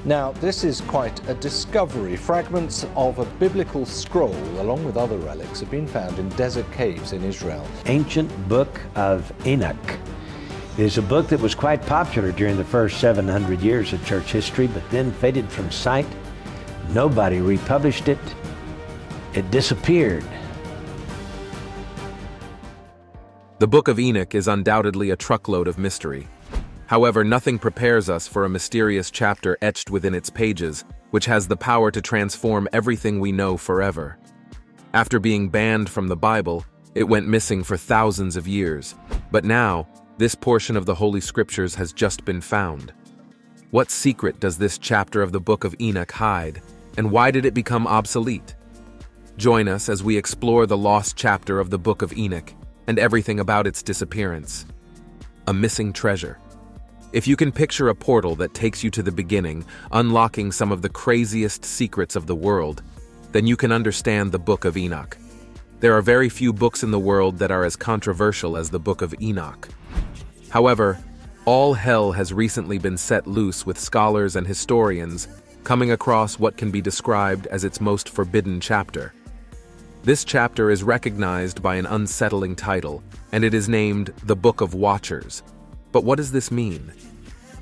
Now, this is quite a discovery. Fragments of a biblical scroll, along with other relics, have been found in desert caves in Israel. Ancient Book of Enoch is a book that was quite popular during the first 700 years of church history, but then faded from sight. Nobody republished it. It disappeared. The Book of Enoch is undoubtedly a truckload of mystery. However, nothing prepares us for a mysterious chapter etched within its pages, which has the power to transform everything we know forever. After being banned from the Bible, it went missing for thousands of years. But now, this portion of the Holy Scriptures has just been found. What secret does this chapter of the Book of Enoch hide, and why did it become obsolete? Join us as we explore the lost chapter of the Book of Enoch and everything about its disappearance. A missing treasure. If you can picture a portal that takes you to the beginning, unlocking some of the craziest secrets of the world, then you can understand the Book of Enoch. There are very few books in the world that are as controversial as the Book of Enoch. However, all hell has recently been set loose with scholars and historians coming across what can be described as its most forbidden chapter. This chapter is recognized by an unsettling title, and it is named the Book of Watchers. But what does this mean?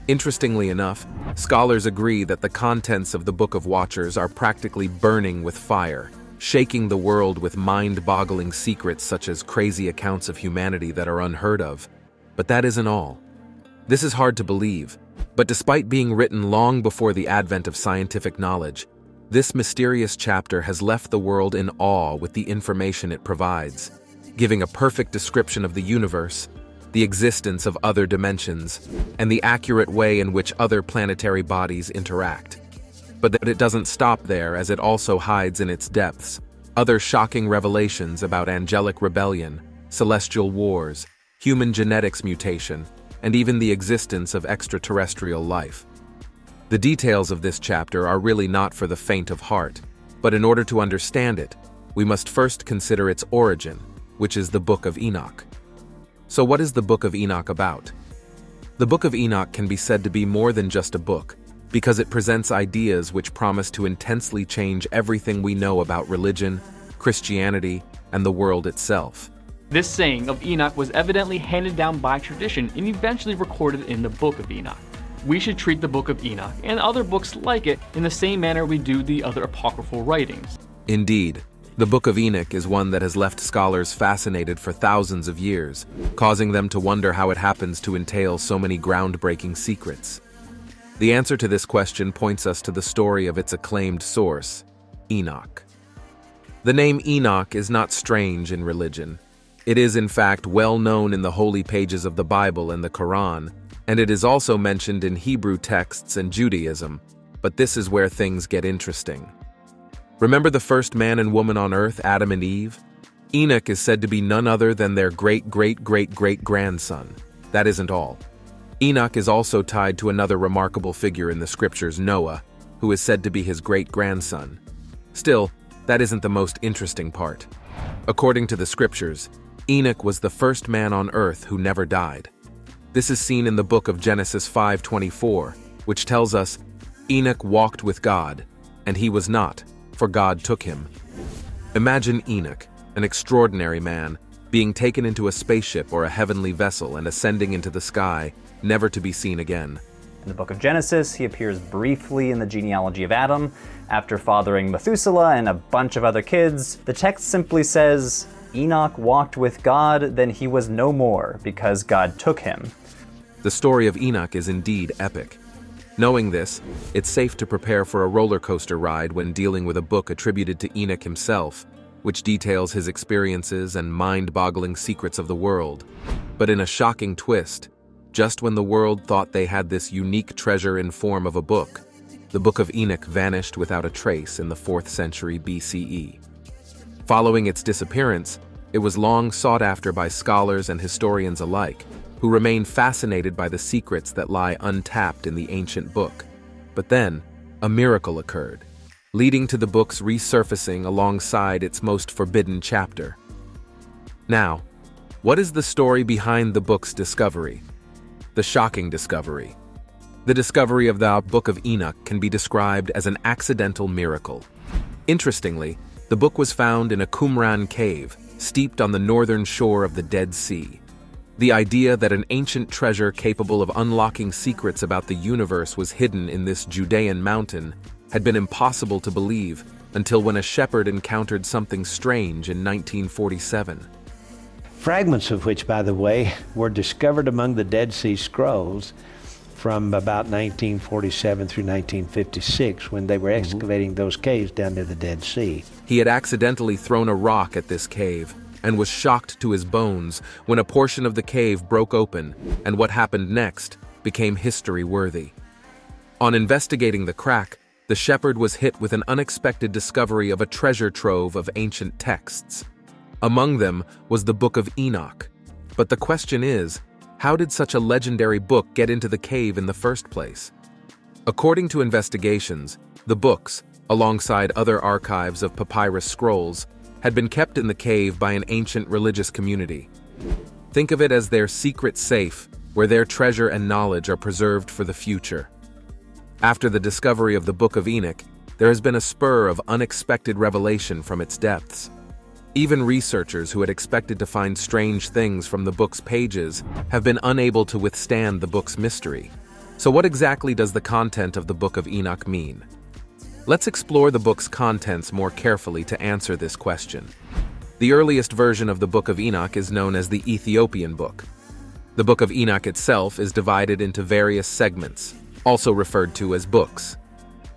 Interestingly enough, scholars agree that the contents of the Book of Watchers are practically burning with fire, shaking the world with mind-boggling secrets such as crazy accounts of humanity that are unheard of. But that isn't all. This is hard to believe, but despite being written long before the advent of scientific knowledge, this mysterious chapter has left the world in awe with the information it provides, giving a perfect description of the universe, the existence of other dimensions, and the accurate way in which other planetary bodies interact. But that it doesn't stop there, as it also hides in its depths other shocking revelations about angelic rebellion, celestial wars, human genetics mutation, and even the existence of extraterrestrial life. The details of this chapter are really not for the faint of heart, but in order to understand it, we must first consider its origin, which is the Book of Enoch. So what is the Book of Enoch about? The Book of Enoch can be said to be more than just a book, because it presents ideas which promise to intensely change everything we know about religion, Christianity, and the world itself. This saying of Enoch was evidently handed down by tradition and eventually recorded in the Book of Enoch. We should treat the Book of Enoch and other books like it in the same manner we do the other apocryphal writings. Indeed, the Book of Enoch is one that has left scholars fascinated for thousands of years, causing them to wonder how it happens to entail so many groundbreaking secrets. The answer to this question points us to the story of its acclaimed source, Enoch. The name Enoch is not strange in religion. It is, in fact, well known in the holy pages of the Bible and the Quran, and it is also mentioned in Hebrew texts and Judaism, but this is where things get interesting. Remember the first man and woman on earth, Adam and Eve? Enoch is said to be none other than their great-great-great-great-grandson. That isn't all. Enoch is also tied to another remarkable figure in the scriptures, Noah, who is said to be his great-grandson. Still, that isn't the most interesting part. According to the scriptures, Enoch was the first man on earth who never died. This is seen in the book of Genesis 5:24, which tells us, Enoch walked with God, and he was not, for God took him. Imagine Enoch, an extraordinary man, being taken into a spaceship or a heavenly vessel and ascending into the sky, never to be seen again. In the book of Genesis, he appears briefly in the genealogy of Adam. After fathering Methuselah and a bunch of other kids, the text simply says, Enoch walked with God, then he was no more, because God took him. The story of Enoch is indeed epic. Knowing this, it's safe to prepare for a roller coaster ride when dealing with a book attributed to Enoch himself, which details his experiences and mind-boggling secrets of the world. But in a shocking twist, just when the world thought they had this unique treasure in form of a book, the Book of Enoch vanished without a trace in the 4th century BCE. Following its disappearance, it was long sought after by scholars and historians alike, who remain fascinated by the secrets that lie untapped in the ancient book. But then, a miracle occurred, leading to the book's resurfacing alongside its most forbidden chapter. Now, what is the story behind the book's discovery? The shocking discovery. The discovery of the Book of Enoch can be described as an accidental miracle. Interestingly, the book was found in a Qumran cave, steeped on the northern shore of the Dead Sea. The idea that an ancient treasure capable of unlocking secrets about the universe was hidden in this Judean mountain had been impossible to believe until when a shepherd encountered something strange in 1947. Fragments of which, by the way, were discovered among the Dead Sea Scrolls from about 1947 through 1956 when they were excavating those caves down near the Dead Sea. He had accidentally thrown a rock at this cave and was shocked to his bones when a portion of the cave broke open, and what happened next became history-worthy. On investigating the crack, the shepherd was hit with an unexpected discovery of a treasure trove of ancient texts. Among them was the Book of Enoch. But the question is, how did such a legendary book get into the cave in the first place? According to investigations, the books, alongside other archives of papyrus scrolls, had been kept in the cave by an ancient religious community. Think of it as their secret safe, where their treasure and knowledge are preserved for the future. After the discovery of the Book of Enoch, there has been a spur of unexpected revelation from its depths. Even researchers who had expected to find strange things from the book's pages have been unable to withstand the book's mystery. So what exactly does the content of the Book of Enoch mean? Let's explore the book's contents more carefully to answer this question. The earliest version of the Book of Enoch is known as the Ethiopian Book. The Book of Enoch itself is divided into various segments, also referred to as books.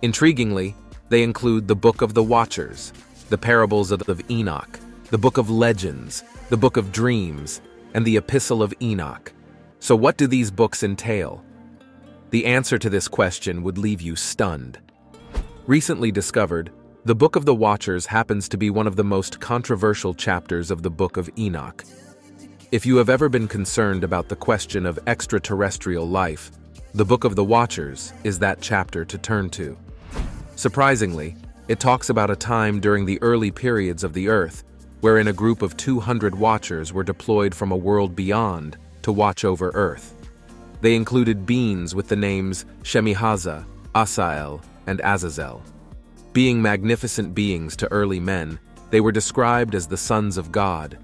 Intriguingly, they include the Book of the Watchers, the Parables of Enoch, the Book of Legends, the Book of Dreams, and the Epistle of Enoch. So what do these books entail? The answer to this question would leave you stunned. Recently discovered, the Book of the Watchers happens to be one of the most controversial chapters of the Book of Enoch. If you have ever been concerned about the question of extraterrestrial life, the Book of the Watchers is that chapter to turn to. Surprisingly, it talks about a time during the early periods of the Earth, wherein a group of 200 watchers were deployed from a world beyond to watch over Earth. They included beings with the names Shemihaza, Asael, and Azazel. Being magnificent beings to early men, they were described as the sons of God,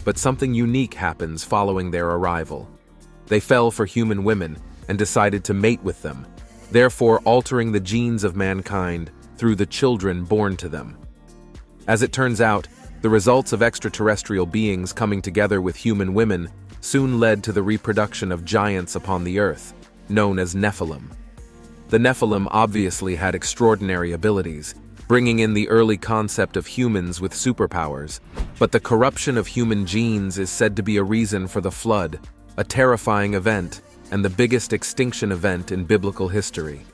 but something unique happens following their arrival. They fell for human women and decided to mate with them, therefore altering the genes of mankind through the children born to them. As it turns out, the results of extraterrestrial beings coming together with human women soon led to the reproduction of giants upon the earth, known as Nephilim. The Nephilim obviously had extraordinary abilities, bringing in the early concept of humans with superpowers, but the corruption of human genes is said to be a reason for the flood, a terrifying event, and the biggest extinction event in biblical history.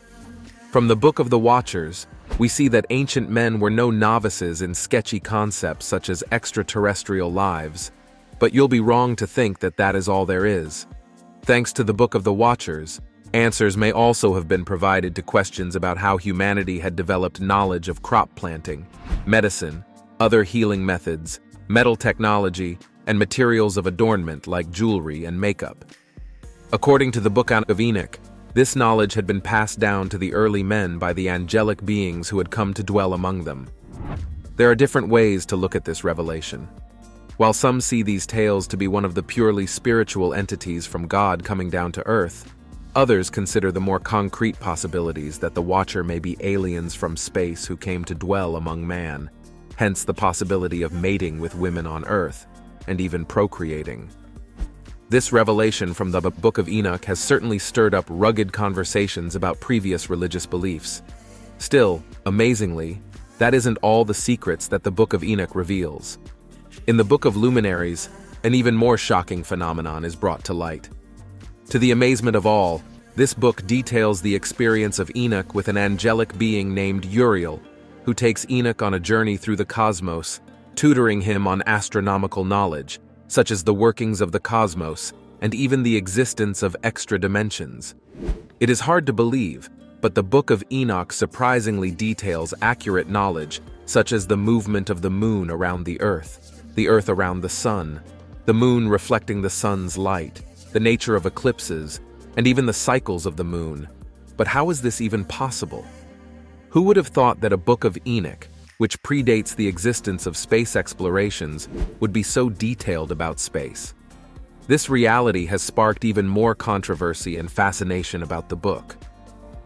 From the Book of the Watchers, we see that ancient men were no novices in sketchy concepts such as extraterrestrial lives, but you'll be wrong to think that that is all there is. Thanks to the Book of the Watchers, answers may also have been provided to questions about how humanity had developed knowledge of crop planting, medicine, other healing methods, metal technology, and materials of adornment like jewelry and makeup. According to the Book of Enoch, this knowledge had been passed down to the early men by the angelic beings who had come to dwell among them. There are different ways to look at this revelation. While some see these tales to be one of the purely spiritual entities from God coming down to earth, others consider the more concrete possibilities that the Watcher may be aliens from space who came to dwell among man, hence the possibility of mating with women on earth, and even procreating. This revelation from the Book of Enoch has certainly stirred up rugged conversations about previous religious beliefs. Still, amazingly, that isn't all the secrets that the Book of Enoch reveals. In the Book of Luminaries, an even more shocking phenomenon is brought to light. To the amazement of all, this book details the experience of Enoch with an angelic being named Uriel, who takes Enoch on a journey through the cosmos, tutoring him on astronomical knowledge, such as the workings of the cosmos and even the existence of extra dimensions. It is hard to believe, but the Book of Enoch surprisingly details accurate knowledge, such as the movement of the moon around the earth around the sun, the moon reflecting the sun's light, the nature of eclipses, and even the cycles of the moon. But how is this even possible? Who would have thought that a Book of Enoch, which predates the existence of space explorations, would be so detailed about space? This reality has sparked even more controversy and fascination about the book.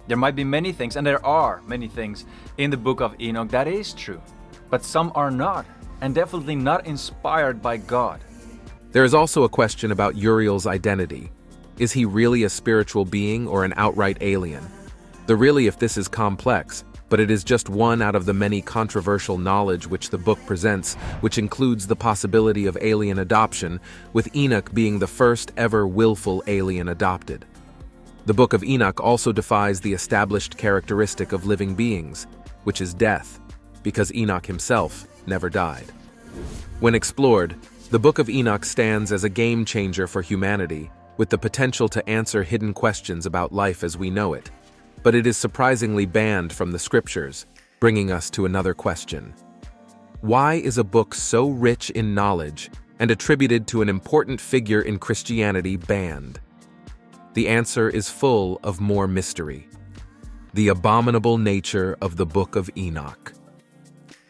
There might be many things, and there are many things in the Book of Enoch that is true, but some are not, and definitely not inspired by God. There is also a question about Uriel's identity. Is he really a spiritual being or an outright alien? Really, if this is complex, but it is just one out of the many controversial knowledge which the book presents, which includes the possibility of alien adoption, with Enoch being the first ever willful alien adopted. The Book of Enoch also defies the established characteristic of living beings, which is death, because Enoch himself never died. When explored, the Book of Enoch stands as a game changer for humanity, with the potential to answer hidden questions about life as we know it. But it is surprisingly banned from the scriptures, bringing us to another question. Why is a book so rich in knowledge and attributed to an important figure in Christianity banned? The answer is full of more mystery. The abominable nature of the Book of Enoch.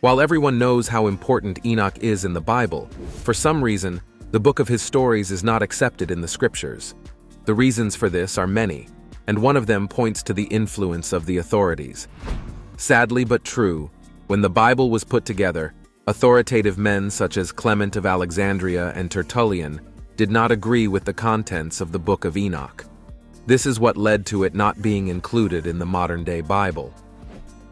While everyone knows how important Enoch is in the Bible, for some reason, the book of his stories is not accepted in the scriptures. The reasons for this are many, and one of them points to the influence of the authorities. Sadly but true, when the Bible was put together, authoritative men such as Clement of Alexandria and Tertullian did not agree with the contents of the Book of Enoch. This is what led to it not being included in the modern-day Bible.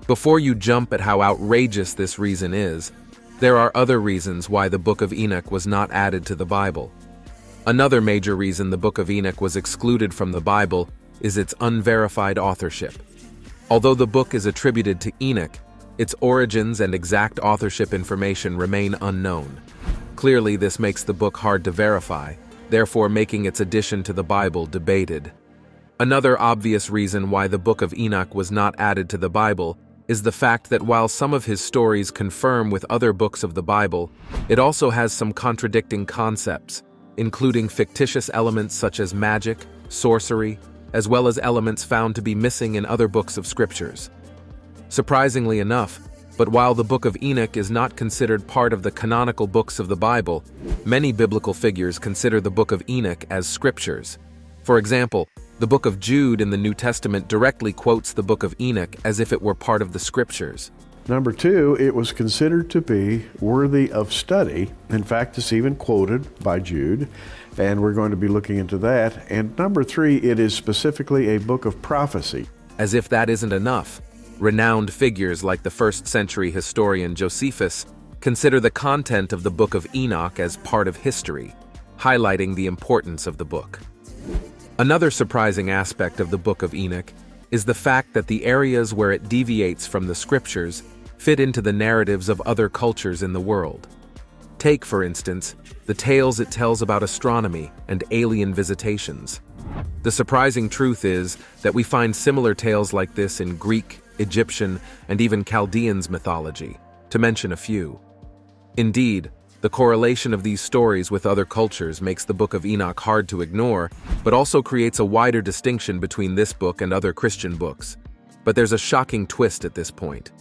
Before you jump at how outrageous this reason is, there are other reasons why the Book of Enoch was not added to the Bible. Another major reason the Book of Enoch was excluded from the Bible is its unverified authorship. Although the book is attributed to Enoch, its origins and exact authorship information remain unknown. Clearly, this makes the book hard to verify, therefore making its addition to the Bible debated. Another obvious reason why the Book of Enoch was not added to the Bible is the fact that while some of his stories confirm with other books of the Bible, it also has some contradicting concepts, including fictitious elements such as magic, sorcery, as well as elements found to be missing in other books of scriptures. Surprisingly enough, but while the Book of Enoch is not considered part of the canonical books of the Bible, many biblical figures consider the Book of Enoch as scriptures. For example, the Book of Jude in the New Testament directly quotes the Book of Enoch as if it were part of the scriptures. Number two, it was considered to be worthy of study. In fact, it's even quoted by Jude, and we're going to be looking into that. And number three, it is specifically a book of prophecy. As if that isn't enough, renowned figures like the first-century historian Josephus consider the content of the Book of Enoch as part of history, highlighting the importance of the book. Another surprising aspect of the Book of Enoch is the fact that the areas where it deviates from the scriptures fit into the narratives of other cultures in the world. Take, for instance, the tales it tells about astronomy and alien visitations. The surprising truth is that we find similar tales like this in Greek, Egyptian, and even Chaldeans mythology, to mention a few. Indeed, the correlation of these stories with other cultures makes the Book of Enoch hard to ignore, but also creates a wider distinction between this book and other Christian books. But there's a shocking twist at this point.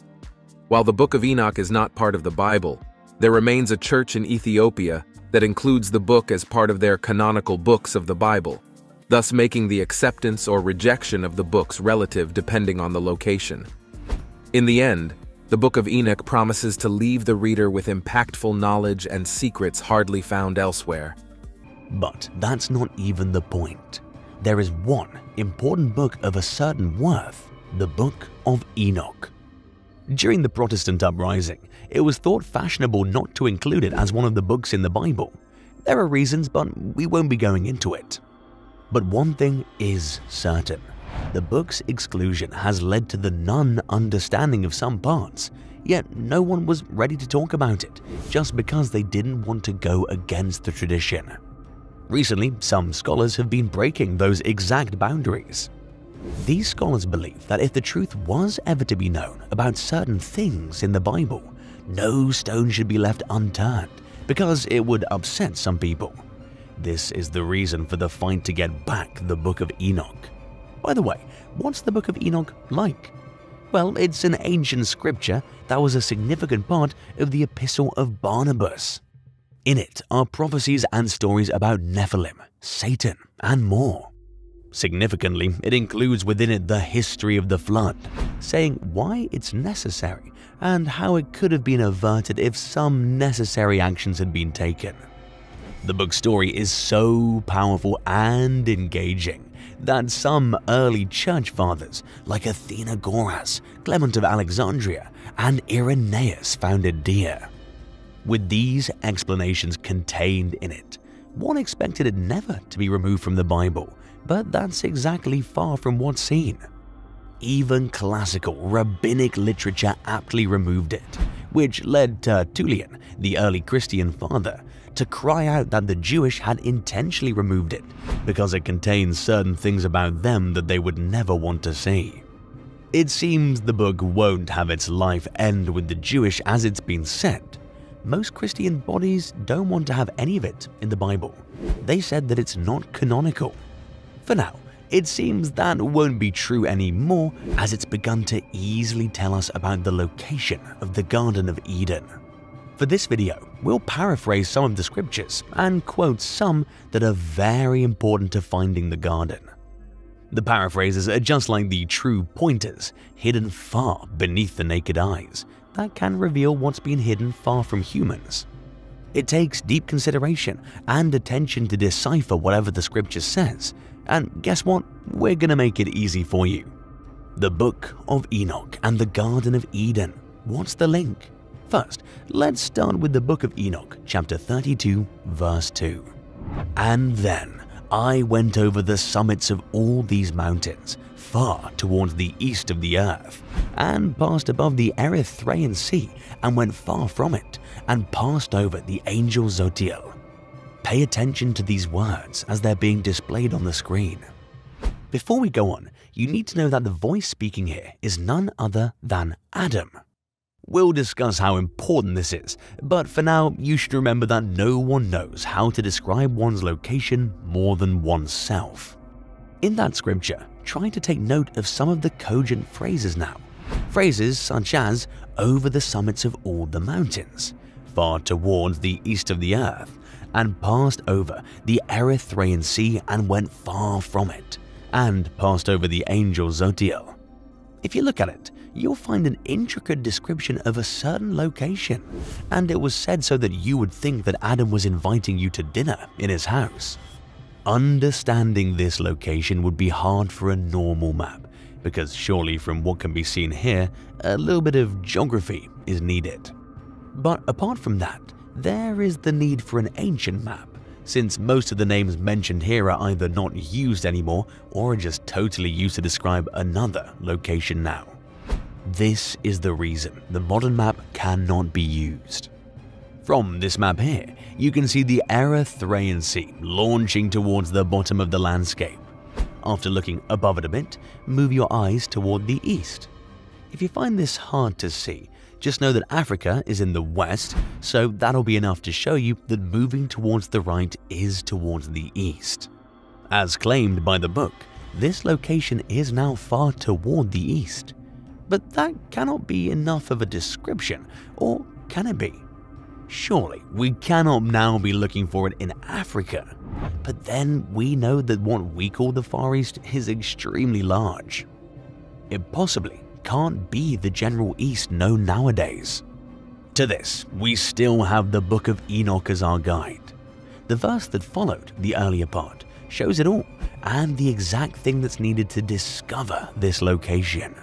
While the Book of Enoch is not part of the Bible, there remains a church in Ethiopia that includes the book as part of their canonical books of the Bible, thus making the acceptance or rejection of the books relative depending on the location. In the end, the Book of Enoch promises to leave the reader with impactful knowledge and secrets hardly found elsewhere. But that's not even the point. There is one important book of a certain worth, the Book of Enoch. During the Protestant uprising, it was thought fashionable not to include it as one of the books in the Bible. There are reasons, but we won't be going into it. But one thing is certain. The book's exclusion has led to the non-understanding of some parts, yet no one was ready to talk about it, just because they didn't want to go against the tradition. Recently, some scholars have been breaking those exact boundaries. These scholars believe that if the truth was ever to be known about certain things in the Bible, no stone should be left unturned, because it would upset some people. This is the reason for the fight to get back the Book of Enoch. By the way, what's the Book of Enoch like? Well, it's an ancient scripture that was a significant part of the Epistle of Barnabas. In it are prophecies and stories about Nephilim, Satan, and more. Significantly, it includes within it the history of the flood, saying why it's necessary and how it could have been averted if some necessary actions had been taken. The book's story is so powerful and engaging that some early church fathers like Athenagoras, Clement of Alexandria, and Irenaeus found it dear. With these explanations contained in it, one expected it never to be removed from the Bible, but that's exactly far from what's seen. Even classical rabbinic literature aptly removed it, which led Tertullian, the early Christian father, to cry out that the Jewish had intentionally removed it because it contains certain things about them that they would never want to see. It seems the book won't have its life end with the Jewish as it's been said. Most Christian bodies don't want to have any of it in the Bible. They said that it's not canonical. For now, it seems that won't be true anymore as it's begun to easily tell us about the location of the Garden of Eden. For this video, we'll paraphrase some of the scriptures and quote some that are very important to finding the garden. The paraphrases are just like the true pointers, hidden far beneath the naked eyes, that can reveal what's been hidden far from humans. It takes deep consideration and attention to decipher whatever the scripture says, and guess what? We're gonna make it easy for you. The Book of Enoch and the Garden of Eden. What's the link? First, let's start with the Book of Enoch, chapter 32, verse 2. And then I went over the summits of all these mountains, far towards the east of the earth, and passed above the Erythraean Sea, and went far from it, and passed over the angel Zotiel. Pay attention to these words as they're being displayed on the screen. Before we go on, you need to know that the voice speaking here is none other than Adam. We'll discuss how important this is, but for now, you should remember that no one knows how to describe one's location more than oneself. In that scripture, try to take note of some of the cogent phrases now. Phrases such as, over the summits of all the mountains, far towards the east of the earth, and passed over the Erythraean Sea and went far from it, and passed over the angel Zotiel. If you look at it, you'll find an intricate description of a certain location, and it was said so that you would think that Adam was inviting you to dinner in his house. Understanding this location would be hard for a normal map, because surely from what can be seen here, a little bit of geography is needed. But apart from that, there is the need for an ancient map, since most of the names mentioned here are either not used anymore or are just totally used to describe another location now. This is the reason the modern map cannot be used. From this map here, you can see the Erythraean Sea launching towards the bottom of the landscape. After looking above it a bit, move your eyes toward the east. If you find this hard to see, just know that Africa is in the west, so that'll be enough to show you that moving towards the right is towards the east. As claimed by the book, this location is now far toward the east. But that cannot be enough of a description, or can it be? Surely we cannot now be looking for it in Africa, but then we know that what we call the Far East is extremely large. It possibly can't be the general East known nowadays. To this, we still have the Book of Enoch as our guide. The verse that followed the earlier part shows it all and the exact thing that's needed to discover this location.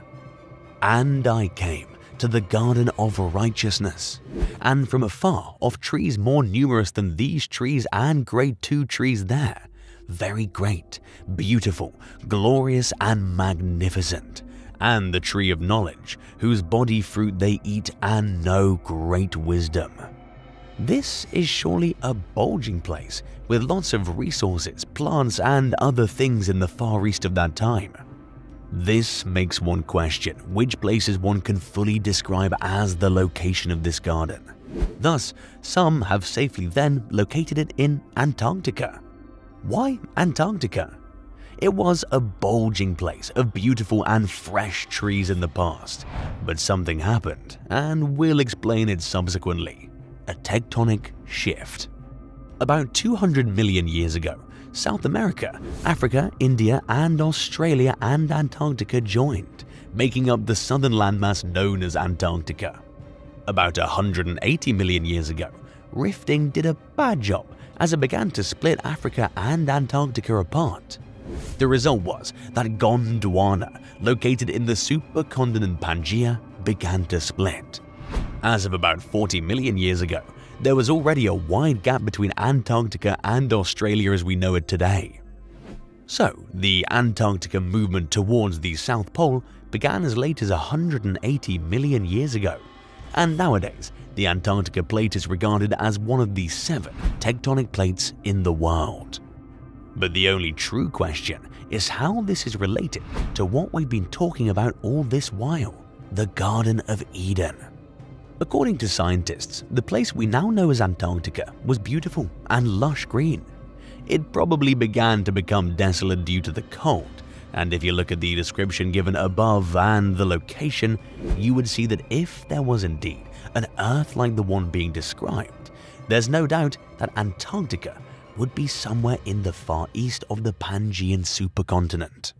And I came to the garden of righteousness, and from afar of trees more numerous than these trees and great 2 trees there, very great, beautiful, glorious and magnificent, and the tree of knowledge, whose body fruit they eat and know great wisdom. This is surely a bulging place with lots of resources, plants and other things in the Far East of that time. This makes one question which places one can fully describe as the location of this garden. Thus, some have safely then located it in Antarctica. Why Antarctica? It was a bulging place of beautiful and fresh trees in the past, but something happened, and we'll explain it subsequently. A tectonic shift. About 200 million years ago, South America, Africa, India, and Australia and Antarctica joined, making up the southern landmass known as Antarctica. About 180 million years ago, rifting did a bad job as it began to split Africa and Antarctica apart. The result was that Gondwana, located in the supercontinent Pangaea, began to split. As of about 40 million years ago, there was already a wide gap between Antarctica and Australia as we know it today. So, the Antarctica movement towards the South Pole began as late as 180 million years ago, and nowadays, the Antarctica plate is regarded as one of the 7 tectonic plates in the world. But the only true question is how this is related to what we've been talking about all this while, the Garden of Eden. According to scientists, the place we now know as Antarctica was beautiful and lush green. It probably began to become desolate due to the cold, and if you look at the description given above and the location, you would see that if there was indeed an Earth like the one being described, there's no doubt that Antarctica would be somewhere in the far east of the Pangaean supercontinent.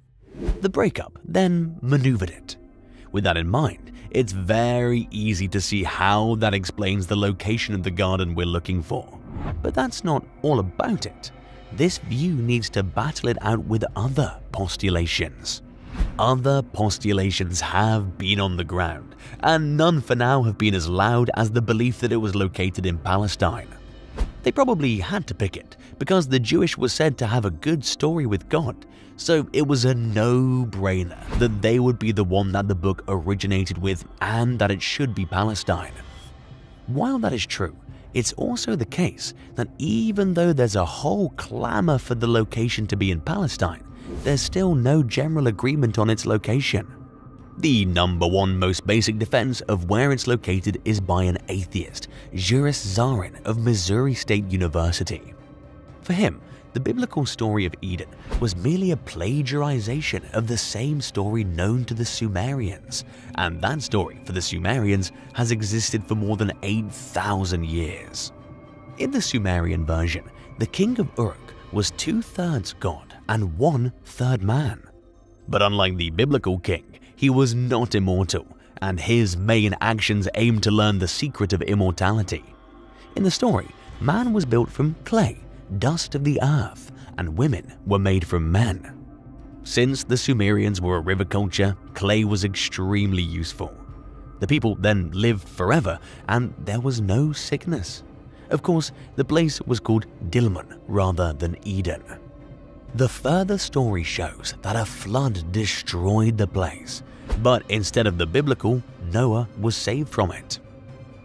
The breakup then maneuvered it. With that in mind, it's very easy to see how that explains the location of the garden we're looking for. But that's not all about it. This view needs to battle it out with other postulations. Other postulations have been on the ground, and none for now have been as loud as the belief that it was located in Palestine. They probably had to pick it because the Jewish were said to have a good story with God, so it was a no-brainer that they would be the one that the book originated with and that it should be Palestine. While that is true, it's also the case that even though there's a whole clamor for the location to be in Palestine, there's still no general agreement on its location. The number one most basic defense of where it's located is by an atheist, Juris Zarin of Missouri State University. For him, the biblical story of Eden was merely a plagiarization of the same story known to the Sumerians, and that story for the Sumerians has existed for more than 8,000 years. In the Sumerian version, the king of Uruk was 2/3 God and 1/3 man. But unlike the biblical king, he was not immortal, and his main actions aimed to learn the secret of immortality. In the story, man was built from clay, dust of the earth, and women were made from men. Since the Sumerians were a river culture, clay was extremely useful. The people then lived forever, and there was no sickness. Of course, the place was called Dilmun rather than Eden. The further story shows that a flood destroyed the place, but instead of the biblical, Noah was saved from it.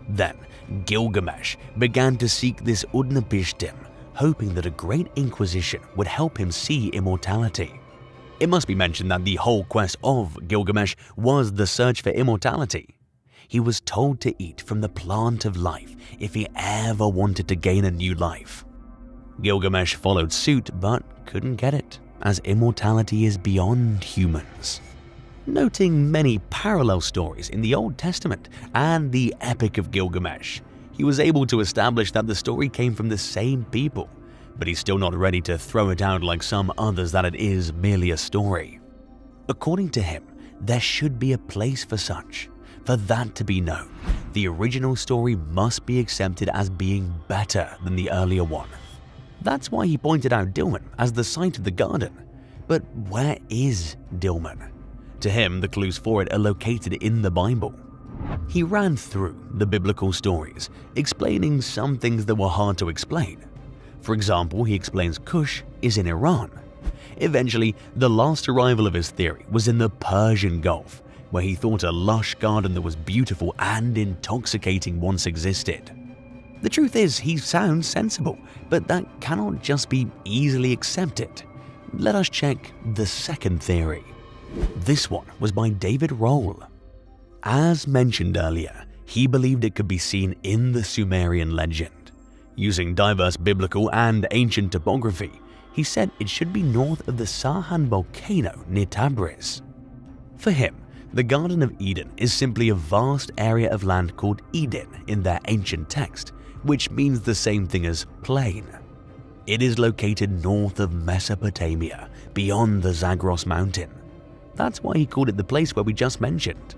Then, Gilgamesh began to seek this Utnapishtim, hoping that a great inquisition would help him see immortality. It must be mentioned that the whole quest of Gilgamesh was the search for immortality. He was told to eat from the plant of life if he ever wanted to gain a new life. Gilgamesh followed suit but couldn't get it, as immortality is beyond humans. Noting many parallel stories in the Old Testament and the Epic of Gilgamesh, he was able to establish that the story came from the same people, but he's still not ready to throw it out like some others that it is merely a story. According to him, there should be a place for such. For that to be known, the original story must be accepted as being better than the earlier one. That's why he pointed out Dilmun as the site of the garden. But where is Dilmun? To him, the clues for it are located in the Bible. He ran through the biblical stories, explaining some things that were hard to explain. For example, he explains Cush is in Iran. Eventually, the last arrival of his theory was in the Persian Gulf, where he thought a lush garden that was beautiful and intoxicating once existed. The truth is, he sounds sensible, but that cannot just be easily accepted. Let us check the second theory. This one was by David Roll. As mentioned earlier, he believed it could be seen in the Sumerian legend. Using diverse biblical and ancient topography, he said it should be north of the Sarhan volcano near Tabriz. For him, the Garden of Eden is simply a vast area of land called Eden in their ancient text, which means the same thing as plain. It is located north of Mesopotamia, beyond the Zagros mountain. That's why he called it the place where we just mentioned.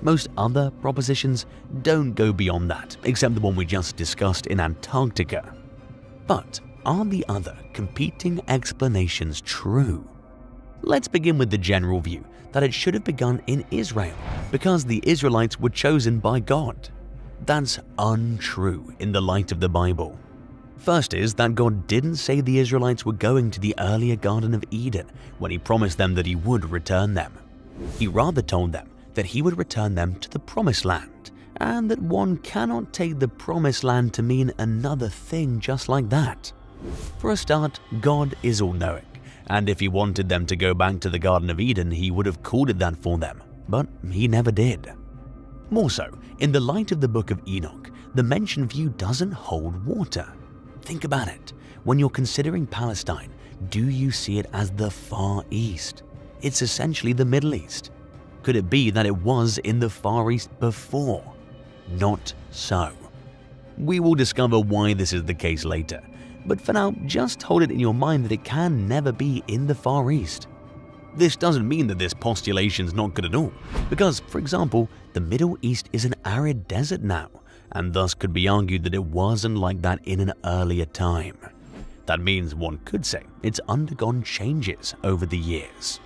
Most other propositions don't go beyond that, except the one we just discussed in Antarctica. But are the other competing explanations true? Let's begin with the general view that it should have begun in Israel because the Israelites were chosen by God. That's untrue in the light of the Bible. First is that God didn't say the Israelites were going to the earlier Garden of Eden when he promised them that he would return them. He rather told them that he would return them to the Promised Land, and that one cannot take the Promised Land to mean another thing just like that. For a start, God is all-knowing, and if he wanted them to go back to the Garden of Eden, he would have called it that for them, but he never did. More so, in the light of the Book of Enoch, the mentioned view doesn't hold water. Think about it. When you're considering Palestine, do you see it as the Far East? It's essentially the Middle East. Could it be that it was in the Far East before? Not so. We will discover why this is the case later, but for now, just hold it in your mind that it can never be in the Far East. This doesn't mean that this postulation's not good at all, because, for example, the Middle East is an arid desert now, and thus could be argued that it wasn't like that in an earlier time. That means one could say it's undergone changes over the years.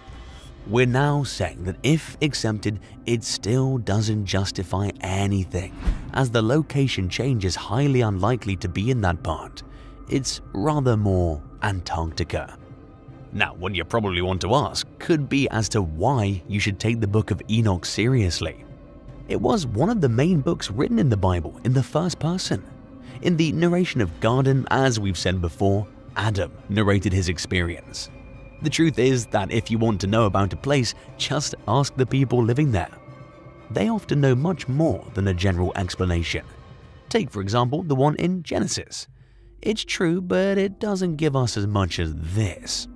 We're now saying that if accepted, it still doesn't justify anything, as the location change is highly unlikely to be in that part. It's rather more Antarctica. Now, what you probably want to ask could be as to why you should take the Book of Enoch seriously. It was one of the main books written in the Bible in the first person. In the narration of Garden, as we've said before, Adam narrated his experience. The truth is that if you want to know about a place, just ask the people living there. They often know much more than a general explanation. Take, for example, the one in Genesis. It's true, but it doesn't give us as much as this.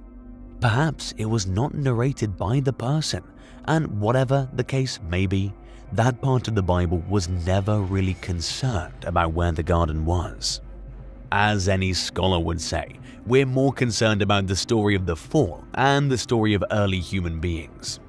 Perhaps it was not narrated by the person, and whatever the case may be, that part of the Bible was never really concerned about where the garden was. As any scholar would say, we're more concerned about the story of the fall and the story of early human beings.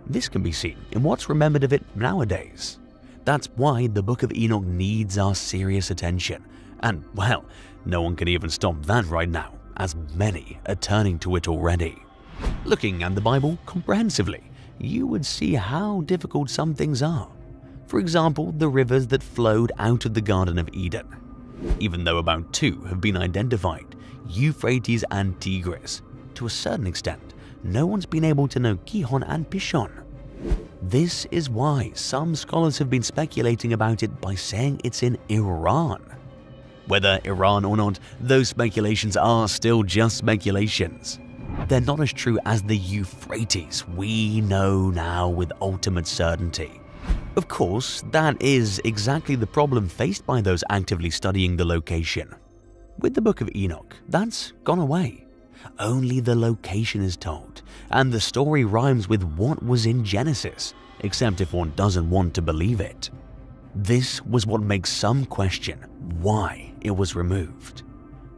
This can be seen in what's remembered of it nowadays. That's why the Book of Enoch needs our serious attention, and well, no one can even stop that right now, as many are turning to it already. Looking at the Bible comprehensively, you would see how difficult some things are. For example, the rivers that flowed out of the Garden of Eden. Even though about 2 have been identified, Euphrates and Tigris, to a certain extent, no one's been able to know Gihon and Pishon. This is why some scholars have been speculating about it by saying it's in Iran. Whether Iran or not, those speculations are still just speculations. They're not as true as the Euphrates we know now with ultimate certainty. Of course, that is exactly the problem faced by those actively studying the location. With the Book of Enoch, that's gone away. Only the location is told, and the story rhymes with what was in Genesis, except if one doesn't want to believe it. This was what makes some question why it was removed.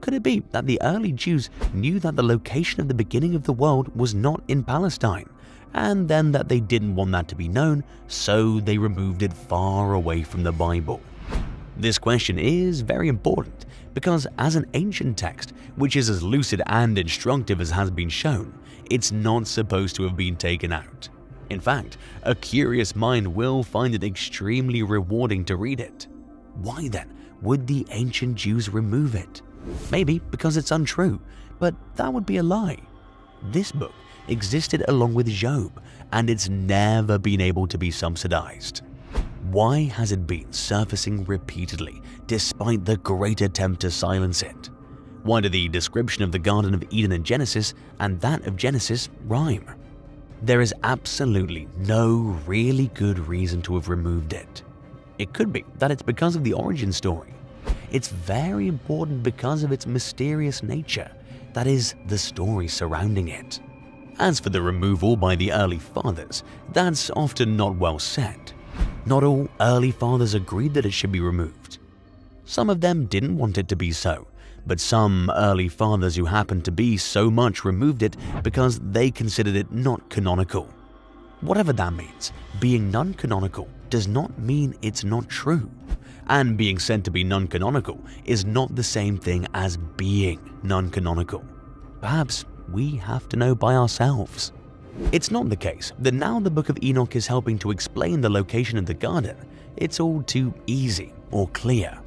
Could it be that the early Jews knew that the location of the beginning of the world was not in Palestine, and then that they didn't want that to be known, so they removed it far away from the Bible? This question is very important because as an ancient text, which is as lucid and instructive as has been shown, it's not supposed to have been taken out. In fact, a curious mind will find it extremely rewarding to read it. Why then would the ancient Jews remove it? Maybe because it's untrue, but that would be a lie. This book existed along with Job, and it's never been able to be subsidized. Why has it been surfacing repeatedly, despite the great attempt to silence it? Why do the description of the Garden of Eden in Genesis and that of Genesis rhyme? There is absolutely no really good reason to have removed it. It could be that it's because of the origin story. It's very important because of its mysterious nature, that is, the story surrounding it. As for the removal by the early fathers, that's often not well said. Not all early fathers agreed that it should be removed. Some of them didn't want it to be so, but some early fathers who happened to be so much removed it because they considered it not canonical. Whatever that means, being non-canonical does not mean it's not true. And being said to be non-canonical is not the same thing as being non-canonical. Perhaps we have to know by ourselves. It's not the case that now the Book of Enoch is helping to explain the location of the garden, it's all too easy or clear.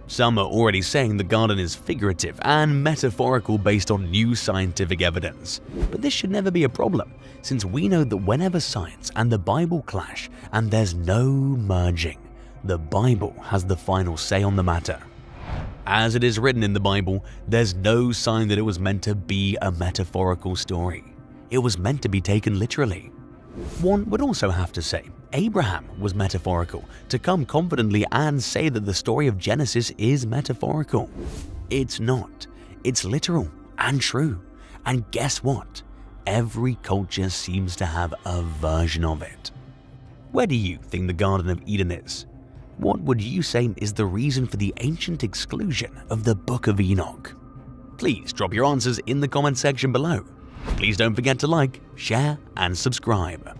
Some are already saying the garden is figurative and metaphorical based on new scientific evidence. But this should never be a problem, since we know that whenever science and the Bible clash and there's no merging, the Bible has the final say on the matter. As it is written in the Bible, there's no sign that it was meant to be a metaphorical story. It was meant to be taken literally. One would also have to say Abraham was metaphorical to come confidently and say that the story of Genesis is metaphorical. It's not. It's literal and true. And guess what? Every culture seems to have a version of it. Where do you think the Garden of Eden is? What would you say is the reason for the ancient exclusion of the Book of Enoch? Please drop your answers in the comment section below. Please don't forget to like, share, and subscribe.